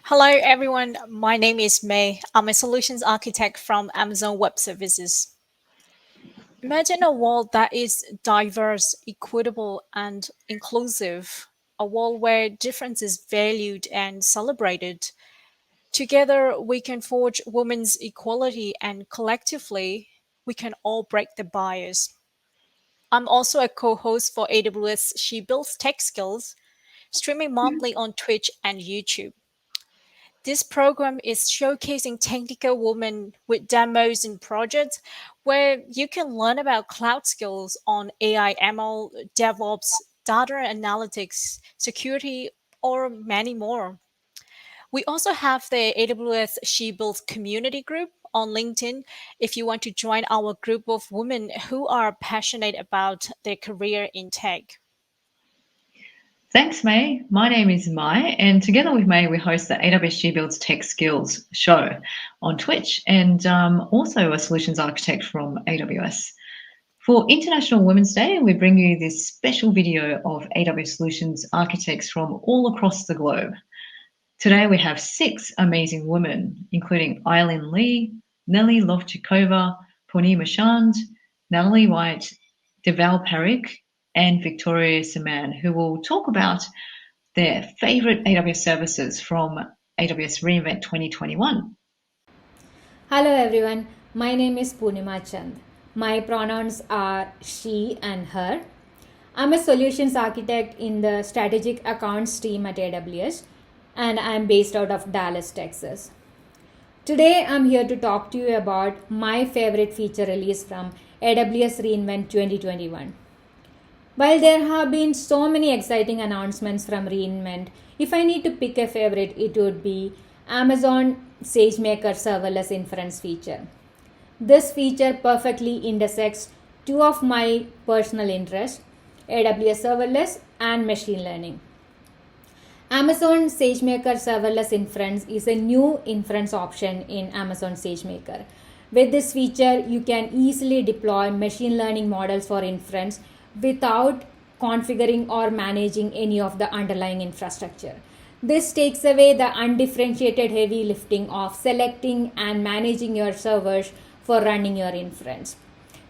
Hello, everyone. My name is May. I'm a solutions architect from Amazon Web Services. Imagine a world that is diverse, equitable, and inclusive. A world where difference is valued and celebrated. Together, we can forge women's equality, and collectively, we can all break the bias. I'm also a co host for AWS She Builds Tech Skills, streaming monthly on Twitch and YouTube. This program is showcasing technical women with demos and projects where you can learn about cloud skills on AI, ML, DevOps, data analytics, security, or many more. We also have the AWS She Builds community group on LinkedIn if you want to join our group of women who are passionate about their career in tech. Thanks, May. My name is Mai, and together with May, we host the AWS She Builds Tech Skills show on Twitch and also a solutions architect from AWS. For International Women's Day, we bring you this special video of AWS solutions architects from all across the globe. Today, we have 6 amazing women, including Ai-Linh, Nelli Lovchikova, Poornima, Natalie White, Deval Parikh, and Viktoria Semaan, who will talk about their favorite AWS services from AWS reInvent 2021. Hello everyone, my name is Poornima Chand. My pronouns are she and her. I'm a solutions architect in the strategic accounts team at AWS and I'm based out of Dallas, Texas. Today I'm here to talk to you about my favorite feature release from AWS reInvent 2021. While there have been so many exciting announcements from reInvent, if I need to pick a favorite, it would be Amazon Sagemaker Serverless Inference feature. This feature perfectly intersects two of my personal interests, AWS Serverless and machine learning. Amazon Sagemaker Serverless Inference is a new inference option in Amazon Sagemaker. With this feature, you can easily deploy machine learning models for inference without configuring or managing any of the underlying infrastructure. This takes away the undifferentiated heavy lifting of selecting and managing your servers for running your inference.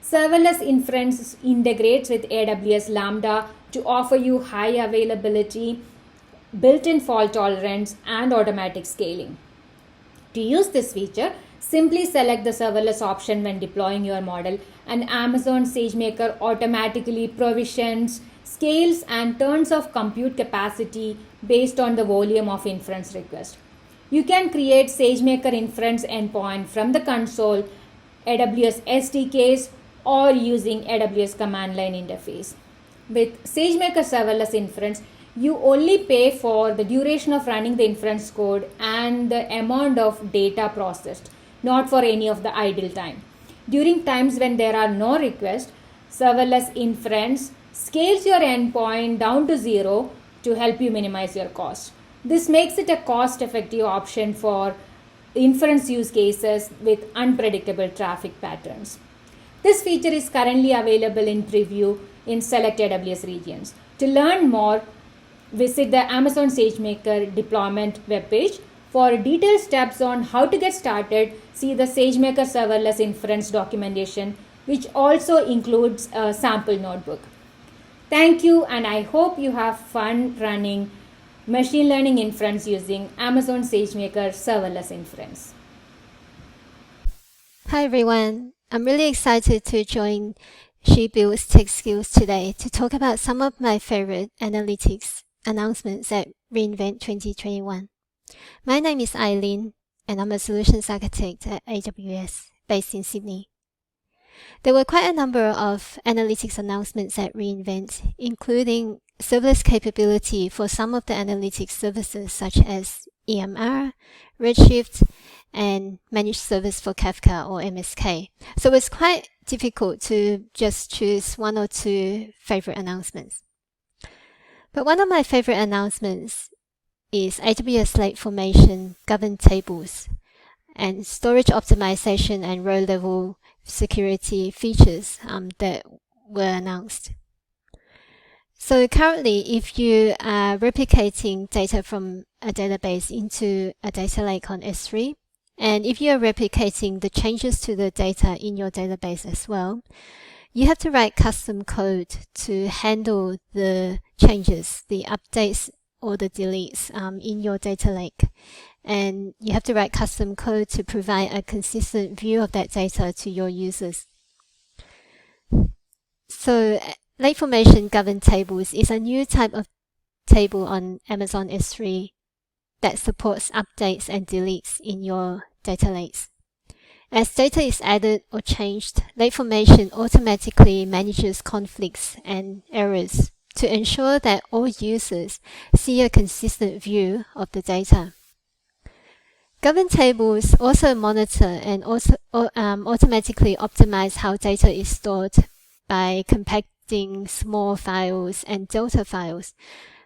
Serverless inference integrates with AWS Lambda to offer you high availability, built-in fault tolerance, and automatic scaling. To use this feature, simply select the serverless option when deploying your model, and Amazon SageMaker automatically provisions, scales, and turns off compute capacity based on the volume of inference request. You can create SageMaker inference endpoint from the console, AWS SDKs, or using AWS command line interface. With SageMaker serverless inference, you only pay for the duration of running the inference code and the amount of data processed, not for any of the idle time. During times when there are no requests, serverless inference scales your endpoint down to 0 to help you minimize your cost. This makes it a cost-effective option for inference use cases with unpredictable traffic patterns. This feature is currently available in preview in select AWS regions. To learn more, visit the Amazon SageMaker deployment webpage. For detailed steps on how to get started, see the SageMaker serverless inference documentation, which also includes a sample notebook. Thank you, and I hope you have fun running machine learning inference using Amazon SageMaker serverless inference. Hi everyone, I'm really excited to join She Builds Tech Skills today to talk about some of my favorite analytics announcements at reInvent 2021. My name is Ai-Linh, and I'm a solutions architect at AWS based in Sydney. There were quite a number of analytics announcements at reInvent, including serverless capability for some of the analytics services such as EMR, Redshift, and managed service for Kafka or MSK. So it's quite difficult to just choose one or two favorite announcements. But one of my favorite announcements is AWS Lake Formation governed tables and storage optimization and row level security features that were announced. So currently, if you are replicating data from a database into a data lake on S3, and if you are replicating the changes to the data in your database as well, you have to write custom code to handle the changes, the updates or the deletes in your data lake. And you have to write custom code to provide a consistent view of that data to your users. So lake formation governed tables is a new type of table on Amazon S3 that supports updates and deletes in your data lakes. As data is added or changed, lake formation automatically manages conflicts and errors to ensure that all users see a consistent view of the data. Governed tables also monitor and also automatically optimize how data is stored by compacting small files and delta files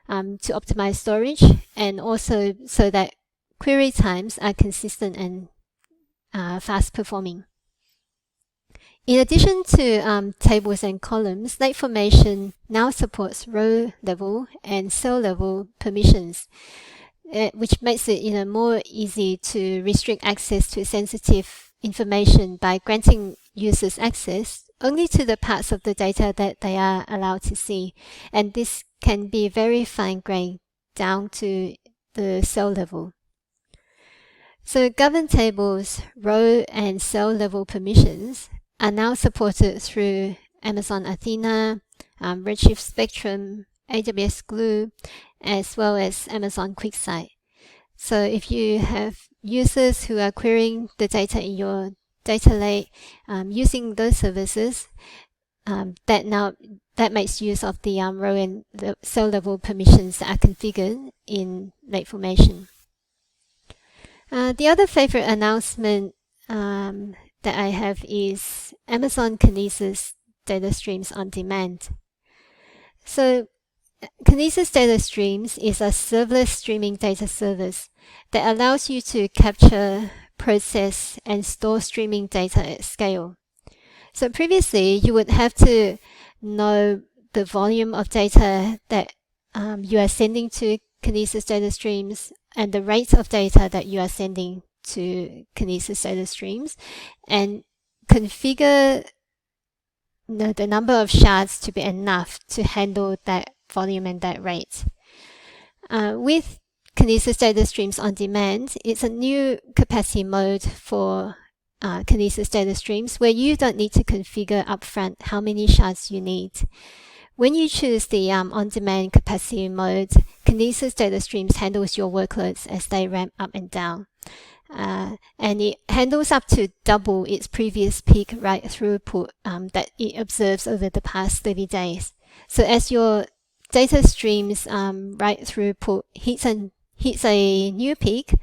to optimize storage, and also so that query times are consistent and fast performing. In addition to tables and columns, lake formation now supports row level and cell level permissions, which makes it more easy to restrict access to sensitive information by granting users access only to the parts of the data that they are allowed to see. And this can be very fine-grained down to the cell level. So governed tables, row and cell level permissions are now supported through Amazon Athena, Redshift Spectrum, AWS Glue, as well as Amazon QuickSight. So if you have users who are querying the data in your data lake using those services, that makes use of the row and the cell level permissions that are configured in lake formation. The other favorite announcement that I have is Amazon Kinesis Data Streams on Demand. So Kinesis Data Streams is a serverless streaming data service that allows you to capture, process, and store streaming data at scale. So previously, you would have to know the volume of data that you are sending to Kinesis Data Streams and the rate of data that you are sending to Kinesis Data Streams, and configure the number of shards to be enough to handle that volume and that rate. With Kinesis Data Streams on Demand, it's a new capacity mode for Kinesis Data Streams where you don't need to configure upfront how many shards you need. When you choose the on-demand capacity mode, Kinesis Data Streams handles your workloads as they ramp up and down. And it handles up to double its previous peak write throughput that it observes over the past 30 days. So as your data streams write throughput hits a new peak,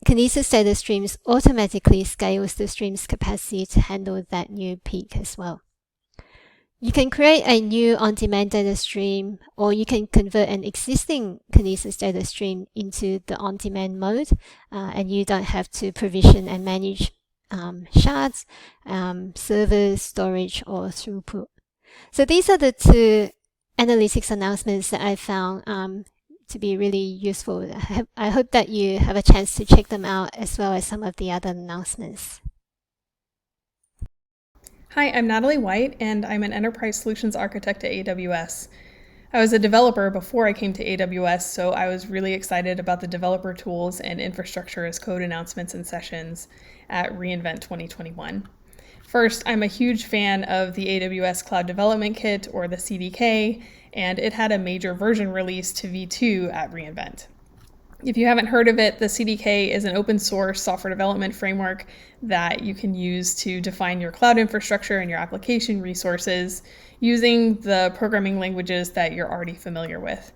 Kinesis Data Streams automatically scales the stream's capacity to handle that new peak as well. You can create a new on-demand data stream, or you can convert an existing Kinesis data stream into the on-demand mode, and you don't have to provision and manage shards, servers, storage, or throughput. So these are the two analytics announcements that I found to be really useful. I hope that you have a chance to check them out, as well as some of the other announcements. Hi, I'm Natalie White, and I'm an Enterprise Solutions Architect at AWS. I was a developer before I came to AWS, so I was really excited about the developer tools and infrastructure as code announcements and sessions at reInvent 2021. First, I'm a huge fan of the AWS Cloud Development Kit, or the CDK, and it had a major version release to V2 at reInvent. If you haven't heard of it, the CDK is an open source software development framework that you can use to define your cloud infrastructure and your application resources using the programming languages that you're already familiar with.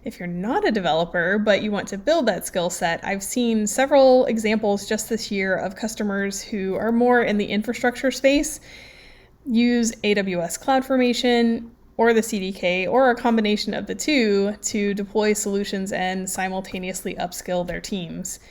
If you're not a developer, but you want to build that skill set, I've seen several examples just this year of customers who are more in the infrastructure space use AWS CloudFormation or the CDK, or a combination of the two, to deploy solutions and simultaneously upskill their teams.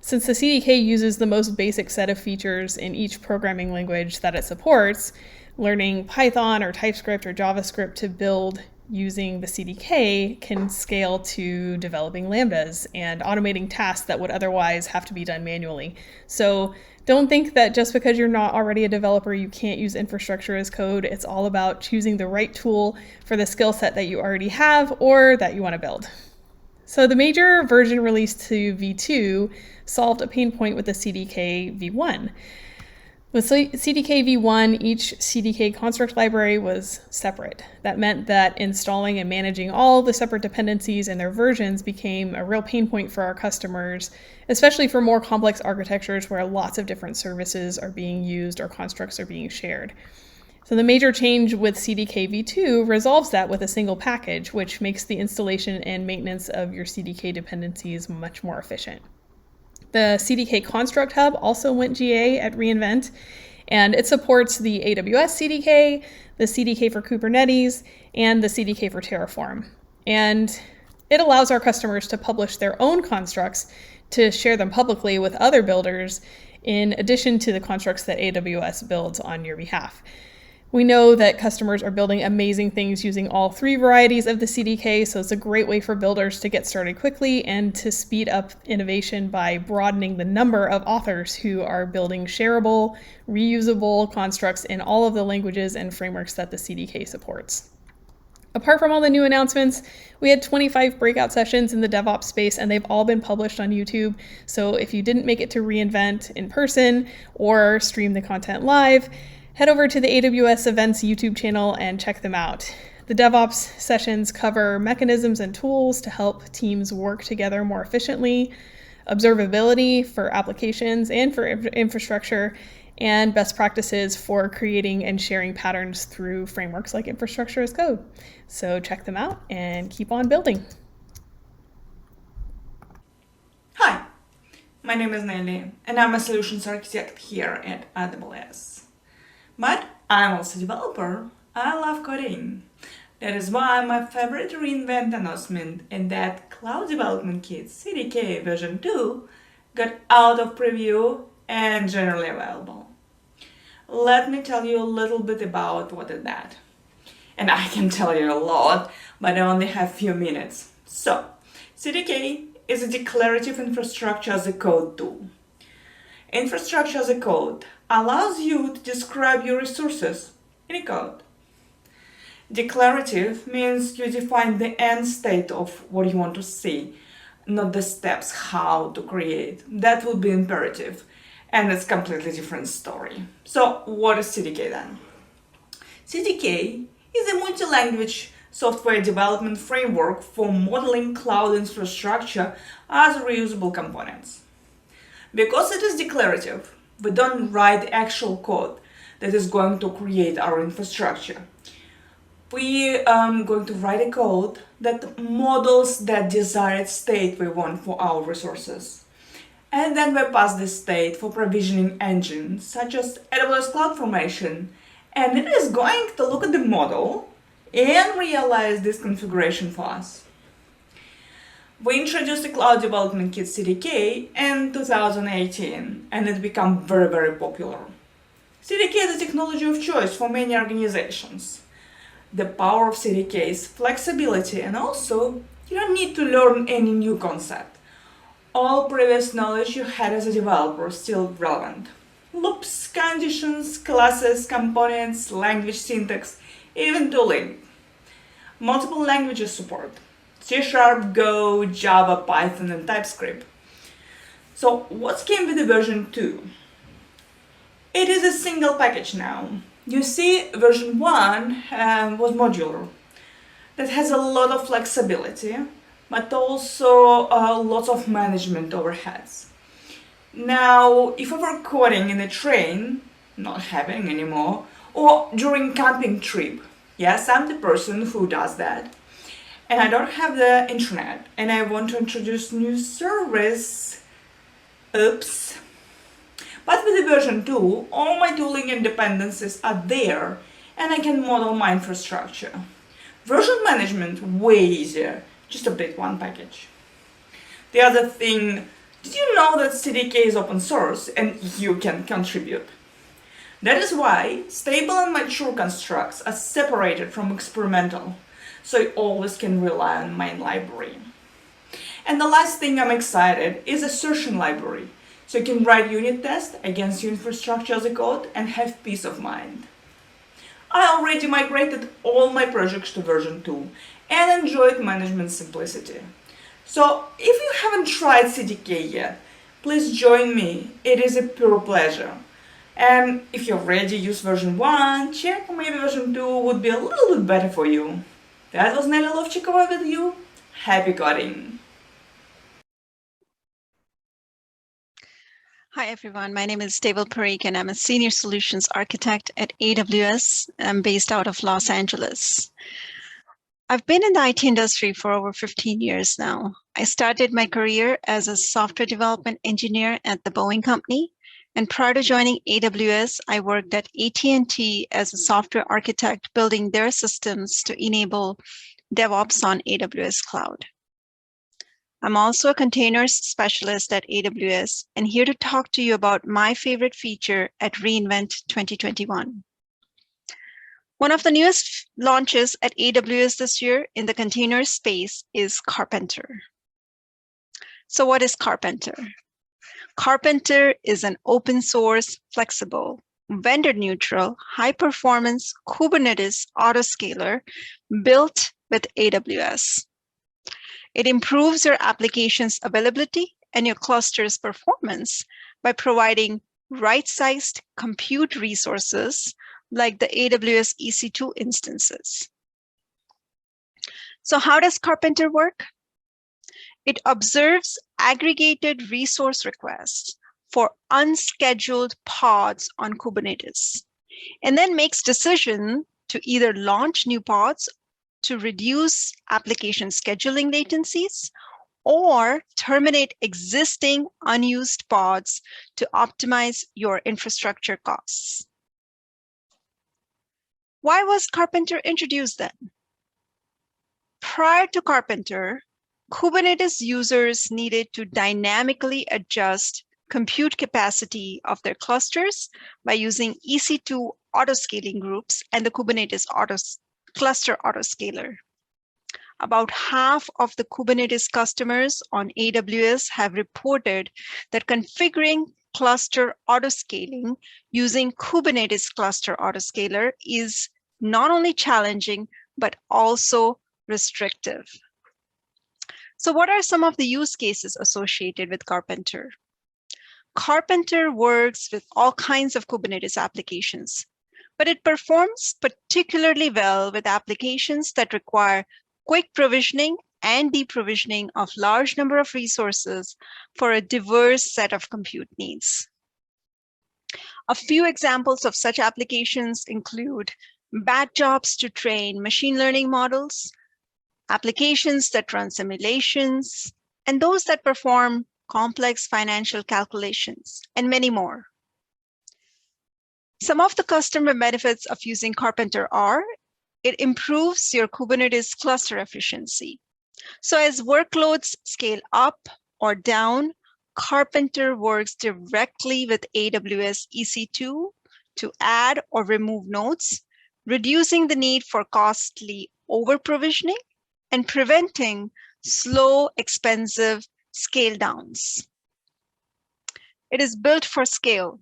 Since the CDK uses the most basic set of features in each programming language that it supports, learning Python or TypeScript or JavaScript to build using the CDK can scale to developing lambdas and automating tasks that would otherwise have to be done manually. So don't think that just because you're not already a developer, you can't use infrastructure as code. It's all about choosing the right tool for the skill set that you already have or that you want to build. So the major version release to v2 solved a pain point with the CDK v1. With CDK v1, each CDK construct library was separate. That meant that installing and managing all the separate dependencies and their versions became a real pain point for our customers, especially for more complex architectures where lots of different services are being used or constructs are being shared. So the major change with CDK v2 resolves that with a single package, which makes the installation and maintenance of your CDK dependencies much more efficient. The CDK Construct Hub also went GA at reInvent, and it supports the AWS CDK, the CDK for Kubernetes, and the CDK for Terraform. And it allows our customers to publish their own constructs to share them publicly with other builders, in addition to the constructs that AWS builds on your behalf. We know that customers are building amazing things using all three varieties of the CDK, so it's a great way for builders to get started quickly and to speed up innovation by broadening the number of authors who are building shareable, reusable constructs in all of the languages and frameworks that the CDK supports. Apart from all the new announcements, we had 25 breakout sessions in the DevOps space, and they've all been published on YouTube. So if you didn't make it to reInvent in person or stream the content live, head over to the AWS Events YouTube channel and check them out. The DevOps sessions cover mechanisms and tools to help teams work together more efficiently, observability for applications and for infrastructure, and best practices for creating and sharing patterns through frameworks like infrastructure as code. So check them out and keep on building. Hi, my name is Nelli, and I'm a solutions architect here at AWS. But I'm also a developer. I love coding. That is why my favorite reInvent announcement is that Cloud Development Kit Cdk version 2 got out of preview and generally available. Let me tell you a little bit about what is that. And I can tell you a lot, but I only have a few minutes. So, Cdk is a declarative infrastructure as a code tool. Infrastructure as a code allows you to describe your resources in a code. Declarative means you define the end state of what you want to see, not the steps how to create. That would be imperative, and it's a completely different story. So what is CDK then? CDK is a multi-language software development framework for modeling cloud infrastructure as reusable components. Because it is declarative, we don't write actual code that is going to create our infrastructure. We are going to write a code that models that desired state we want for our resources. And then we pass this state for provisioning engines such as AWS CloudFormation, and it is going to look at the model and realize this configuration for us. We introduced the Cloud Development Kit Cdk in 2018, and it became very, very popular. Cdk is a technology of choice for many organizations. The power of Cdk is flexibility, and also you don't need to learn any new concept. All previous knowledge you had as a developer is still relevant. Loops, conditions, classes, components, language syntax, even tooling. Multiple languages support. C#, Go, Java, Python, and TypeScript. So what came with the version 2? It is a single package now. You see, version 1 was modular. That has a lot of flexibility, but also lots of management overheads. Now, if I were coding in a train, not having anymore, or during camping trip, yes, I'm the person who does that, and I don't have the internet, and I want to introduce new service. Oops. But with the version 2, all my tooling and dependencies are there, and I can model my infrastructure. Version management, way easier. Just update one package. The other thing, did you know that CDK is open source and you can contribute? That is why stable and mature constructs are separated from experimental. so you always can rely on main library. And the last thing I'm excited is assertion library, so you can write unit tests against your infrastructure as a code and have peace of mind. I already migrated all my projects to version 2 and enjoyed management simplicity. So if you haven't tried CDK yet, please join me, it is a pure pleasure. And if you already use version 1, check maybe version 2 would be a little bit better for you. That was Nelli Lovchikova with you. Happy coding! Hi everyone, my name is Deval Parikh and I'm a Senior Solutions Architect at AWS. I'm based out of Los Angeles. I've been in the IT industry for over 15 years now. I started my career as a software development engineer at the Boeing Company, and prior to joining AWS, I worked at AT&T as a software architect building their systems to enable DevOps on AWS Cloud. I'm also a containers specialist at AWS and here to talk to you about my favorite feature at reInvent 2021. One of the newest launches at AWS this year in the container space is Carpenter. So what is Carpenter? Carpenter is an open source, flexible, vendor neutral, high performance Kubernetes autoscaler built with AWS. It improves your application's availability and your cluster's performance by providing right-sized compute resources like the AWS EC2 instances. So how does Carpenter work? It observes aggregated resource requests for unscheduled pods on Kubernetes, and then makes decision to either launch new pods to reduce application scheduling latencies or terminate existing unused pods to optimize your infrastructure costs. Why was Carpenter introduced then? Prior to Carpenter, Kubernetes users needed to dynamically adjust compute capacity of their clusters by using EC2 autoscaling groups and the Kubernetes cluster autoscaler. About half of the Kubernetes customers on AWS have reported that configuring cluster autoscaling using Kubernetes cluster autoscaler is not only challenging, but also restrictive. So what are some of the use cases associated with Carpenter? Carpenter works with all kinds of Kubernetes applications, but it performs particularly well with applications that require quick provisioning and deprovisioning of large number of resources for a diverse set of compute needs. A few examples of such applications include batch jobs to train machine learning models, applications that run simulations, and those that perform complex financial calculations, and many more. Some of the customer benefits of using Carpenter are, it improves your Kubernetes cluster efficiency. So as workloads scale up or down, Carpenter works directly with AWS EC2 to add or remove nodes, reducing the need for costly over-provisioning and preventing slow, expensive scale downs. It is built for scale.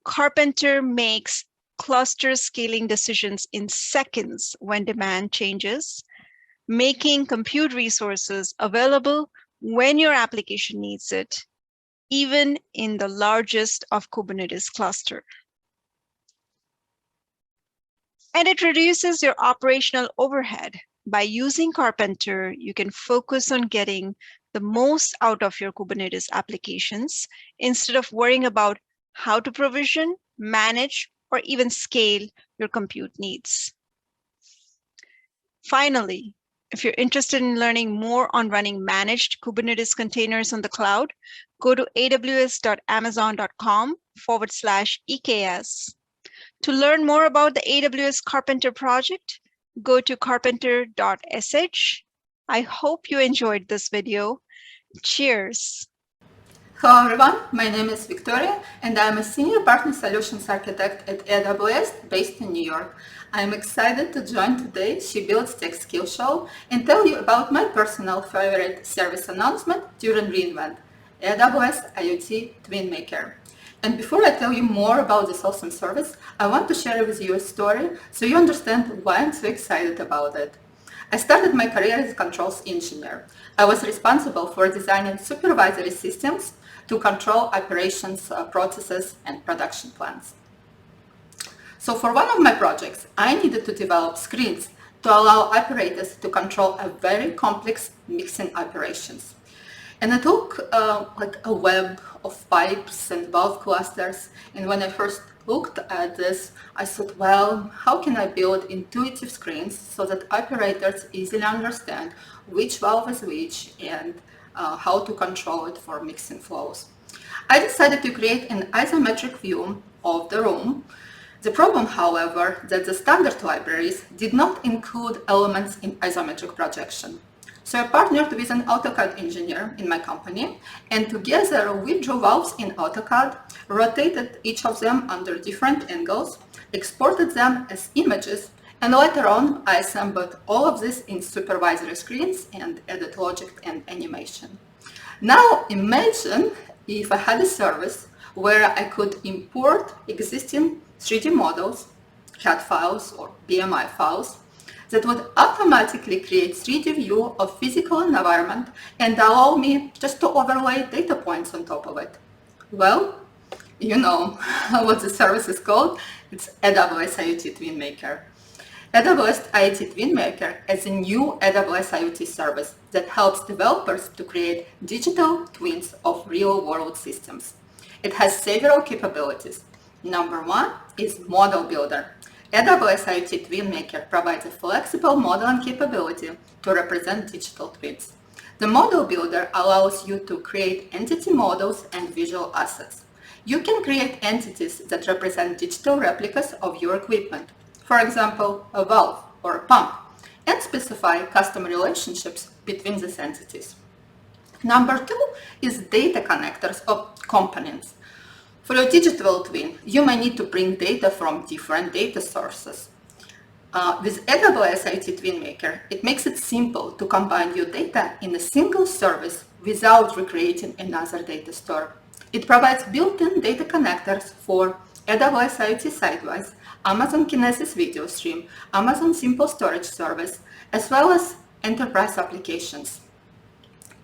Carpenter makes cluster scaling decisions in seconds when demand changes, making compute resources available when your application needs it, even in the largest of Kubernetes cluster. And it reduces your operational overhead. By using Carpenter, you can focus on getting the most out of your Kubernetes applications instead of worrying about how to provision, manage, or even scale your compute needs. Finally, if you're interested in learning more on running managed Kubernetes containers on the cloud, go to aws.amazon.com/EKS. To learn more about the AWS Carpenter project, go to carpenter.sh. I hope you enjoyed this video. Cheers. Hello everyone, my name is Viktoria and I'm a Senior Partner Solutions Architect at AWS based in New York. I'm excited to join today She Builds Tech Skill Show and tell you about my personal favorite service announcement during reInvent, AWS IoT TwinMaker. And before I tell you more about this awesome service, I want to share with you a story so you understand why I'm so excited about it. I started my career as a controls engineer. I was responsible for designing supervisory systems to control operations, processes, and production plans. So for one of my projects, I needed to develop screens to allow operators to control a very complex mixing operations. And it took like a web of pipes and valve clusters. And when I first looked at this, I thought, well, how can I build intuitive screens so that operators easily understand which valve is which and how to control it for mixing flows. I decided to create an isometric view of the room. The problem, however, that the standard libraries did not include elements in isometric projection. So I partnered with an AutoCAD engineer in my company, and together we drew valves in AutoCAD, rotated each of them under different angles, exported them as images, and later on I assembled all of this in supervisory screens and added logic and animation. Now imagine if I had a service where I could import existing 3D models, CAD files or BMI files, that would automatically create 3D view of physical environment and allow me just to overlay data points on top of it. Well, you know what the service is called. It's AWS IoT TwinMaker. AWS IoT TwinMaker is a new AWS IoT service that helps developers to create digital twins of real-world systems. It has several capabilities. Number one is Model Builder. AWS IoT TwinMaker provides a flexible modeling capability to represent digital twins. The Model Builder allows you to create entity models and visual assets. You can create entities that represent digital replicas of your equipment, for example, a valve or a pump, and specify custom relationships between these entities. Number two is data connectors or components. For a digital twin, you may need to bring data from different data sources. With AWS IoT TwinMaker, it makes it simple to combine your data in a single service without recreating another data store. It provides built-in data connectors for AWS IoT Sidewise, Amazon Kinesis Video Stream, Amazon Simple Storage Service, as well as enterprise applications.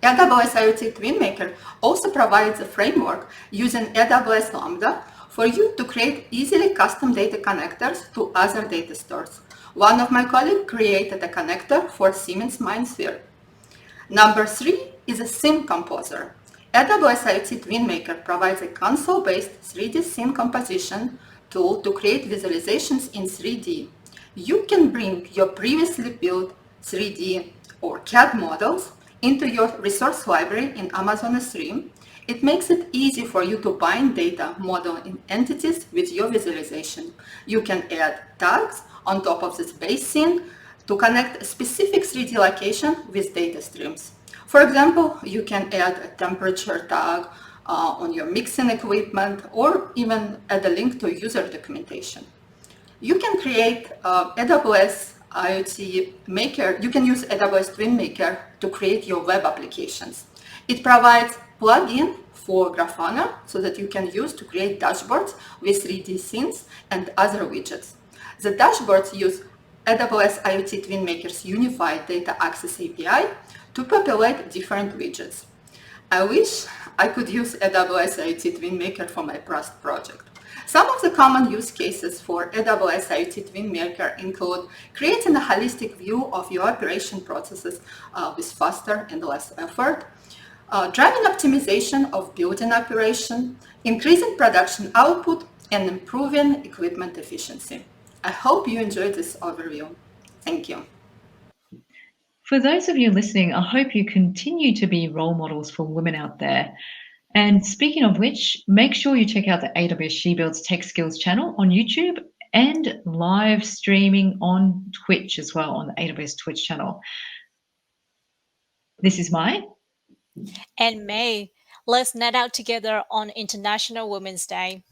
AWS IoT TwinMaker also provides a framework using AWS Lambda for you to create easily custom data connectors to other data stores. One of my colleagues created a connector for Siemens MindSphere. Number three is a Scene Composer. AWS IoT TwinMaker provides a console-based 3D scene composition tool to create visualizations in 3D. You can bring your previously built 3D or CAD models into your resource library in Amazon S3. It makes it easy for you to bind data model in entities with your visualization. You can add tags on top of this base scene to connect a specific 3D location with data streams. For example, you can add a temperature tag on your mixing equipment or even add a link to user documentation. You can create AWS IoT Maker. You can use AWS TwinMaker to create your web applications. It provides plugin for Grafana so that you can use to create dashboards with 3D scenes and other widgets. The dashboards use AWS IoT TwinMaker's unified data access API to populate different widgets. I wish I could use AWS IoT TwinMaker for my past project. Some of the common use cases for AWS IoT TwinMaker include creating a holistic view of your operation processes with faster and less effort, driving optimization of building operation, increasing production output, and improving equipment efficiency. I hope you enjoyed this overview. Thank you. For those of you listening, I hope you continue to be role models for women out there. And speaking of which, make sure you check out the AWS She Builds Tech Skills channel on YouTube and live streaming on Twitch as well, on the AWS Twitch channel. This is Mai. And May, Let's net out together on International Women's Day.